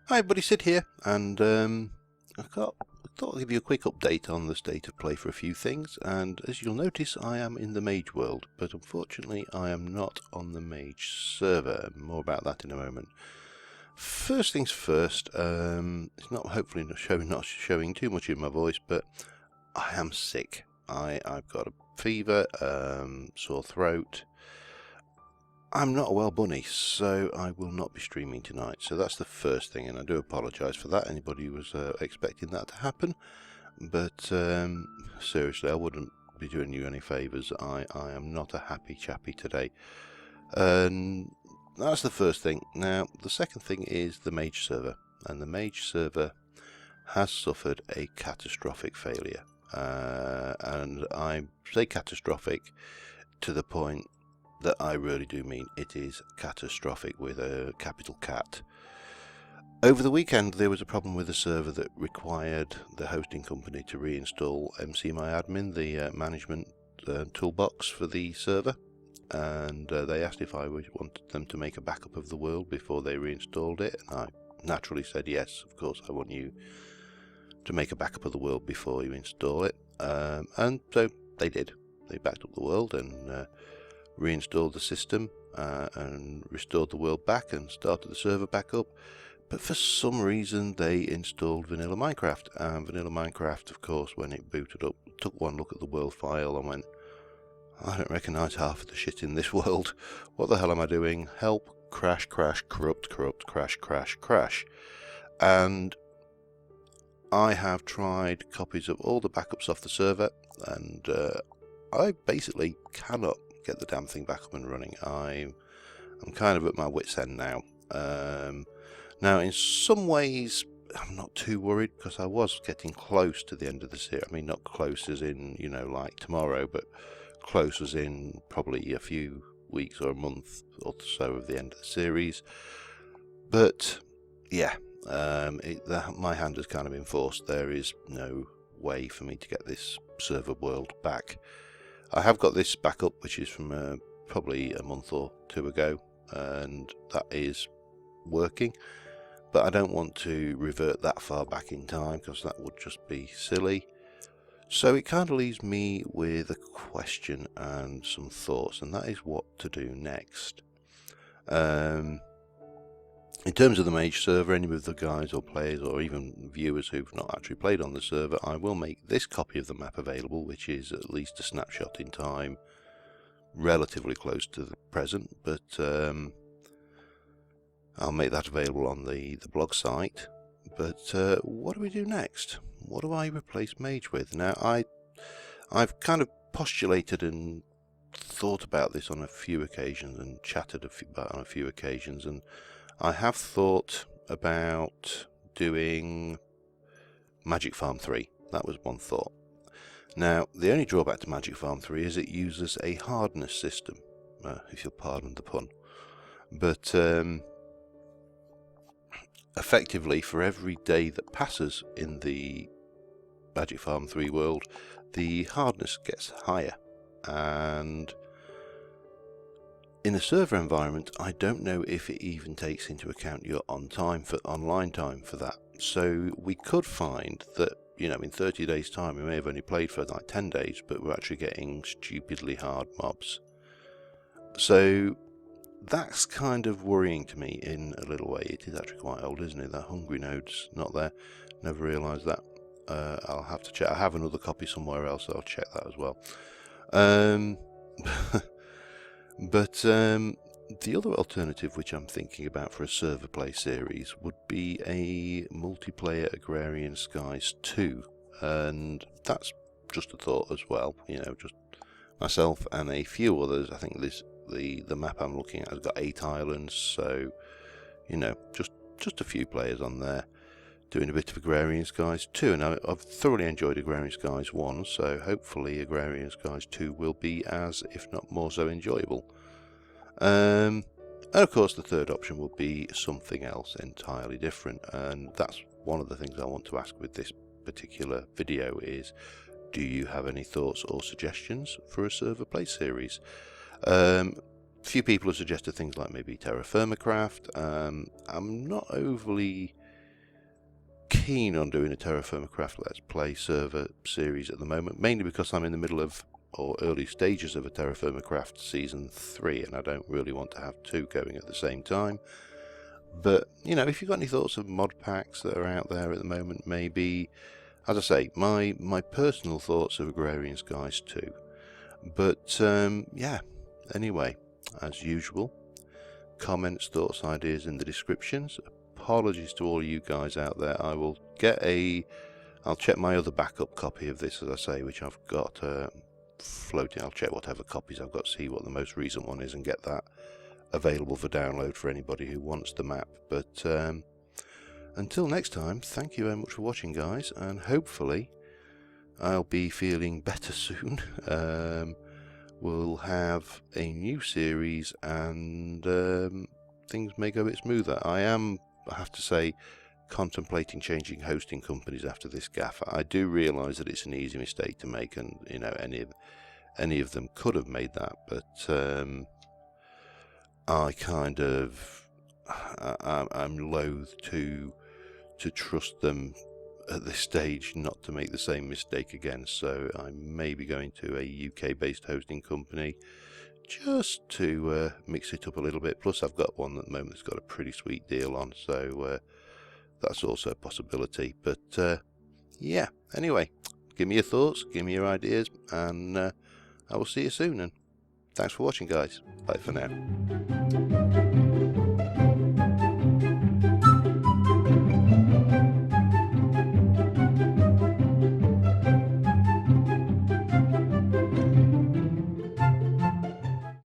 Hi everybody, Sid here, and I thought I'd give you a quick update on the state of play for a few things, and as you'll notice I am in the Mage world, but unfortunately I am not on the Mage server. More about that in a moment. First things first, it's hopefully not showing too much in my voice, but I am sick. I've got a fever, sore throat. I'm not a well bunny, so I will not be streaming tonight. So that's the first thing, and I do apologise for that. Anybody who was expecting that to happen, but seriously, I wouldn't be doing you any favours. I am not a happy chappy today, and that's the first thing. Now, the second thing is the Mage server, and the Mage server has suffered a catastrophic failure, and I say catastrophic to the point that I really do mean it is catastrophic with a capital cat. Over the weekend there was a problem with the server that required the hosting company to reinstall MCMyAdmin, the management toolbox for the server, and they asked if I wanted them to make a backup of the world before they reinstalled it, and I naturally said yes, of course I want you to make a backup of the world before you install it, and so they did. They backed up the world and reinstalled the system and restored the world back and started the server back up, but for some reason they installed vanilla Minecraft, and vanilla Minecraft, of course, when it booted up, took one look at the world file and went, I don't recognise half of the shit in this world, what the hell am I doing? Help, crash, crash, corrupt, corrupt, crash, crash, crash. And I have tried copies of all the backups off the server, and I basically cannot get the damn thing back up and running. I'm kind of at my wit's end now. Now, in some ways, I'm not too worried because I was getting close to the end of the series. I mean, not close as in, you know, like tomorrow, but close as in probably a few weeks or a month or so of the end of the series. But yeah, my hand has kind of been forced. There is no way for me to get this server world back. I have got this backup, which is from probably a month or two ago, and that is working, but I don't want to revert that far back in time because that would just be silly. So it kind of leaves me with a question and some thoughts, and that is what to do next. In terms of the Mage server, any of the guys or players or even viewers who've not actually played on the server, I will make this copy of the map available, which is at least a snapshot in time, relatively close to the present, but I'll make that available on the blog site. But what do we do next? What do I replace Mage with? Now, I've kind of postulated and thought about this on a few occasions and chatted about on a few occasions, and I have thought about doing Magic Farm 3. That was one thought. Now, the only drawback to Magic Farm 3 is it uses a hardness system, if you'll pardon the pun. But effectively, for every day that passes in the Magic Farm 3 world, the hardness gets higher. And in a server environment, I don't know if it even takes into account your online time for that. So we could find that, you know, in 30 days time we may have only played for like 10 days, but we're actually getting stupidly hard mobs. So that's kind of worrying to me in a little way. It is actually quite old, isn't it? That hungry node's not there. Never realised that. I'll have to check. I have another copy somewhere else, so I'll check that as well. But the other alternative which I'm thinking about for a server play series would be a multiplayer Agrarian Skies 2, and that's just a thought as well, you know, just myself and a few others. I think the map I'm looking at has got 8 islands, so, you know, just a few players on there doing a bit of Agrarian Skies 2, and I've thoroughly enjoyed Agrarian Skies 1, so hopefully Agrarian Skies 2 will be as, if not more so, enjoyable. And of course the third option would be something else entirely different, and that's one of the things I want to ask with this particular video is, do you have any thoughts or suggestions for a server play series? Few people have suggested things like maybe Terra Firma Craft. I'm not overly keen on doing a Terra Firma Craft Let's Play server series at the moment, mainly because I'm in the middle of, or early stages of, a Terra Firma Craft Season 3, and I don't really want to have two going at the same time. But, you know, if you've got any thoughts of mod packs that are out there at the moment, maybe, as I say, my personal thoughts of Agrarian Skies 2. But, yeah, anyway, as usual, comments, thoughts, ideas in the descriptions. Apologies to all you guys out there. I will get I'll check my other backup copy of this, as I say, which I've got floating. I'll check whatever copies I've got, see what the most recent one is, and get that available for download for anybody who wants the map. But until next time, thank you very much for watching, guys, and hopefully I'll be feeling better soon. We'll have a new series, and things may go a bit smoother. I have to say, contemplating changing hosting companies after this gaffer. I do realise that it's an easy mistake to make, and you know, any of them could have made that, but I kind of I'm loath to trust them at this stage not to make the same mistake again. So I may be going to a UK-based hosting company just to mix it up a little bit. Plus, I've got one at the moment that's got a pretty sweet deal on, so that's also a possibility. But yeah, anyway, give me your thoughts, give me your ideas, and I will see you soon. And thanks for watching, guys. Bye for now.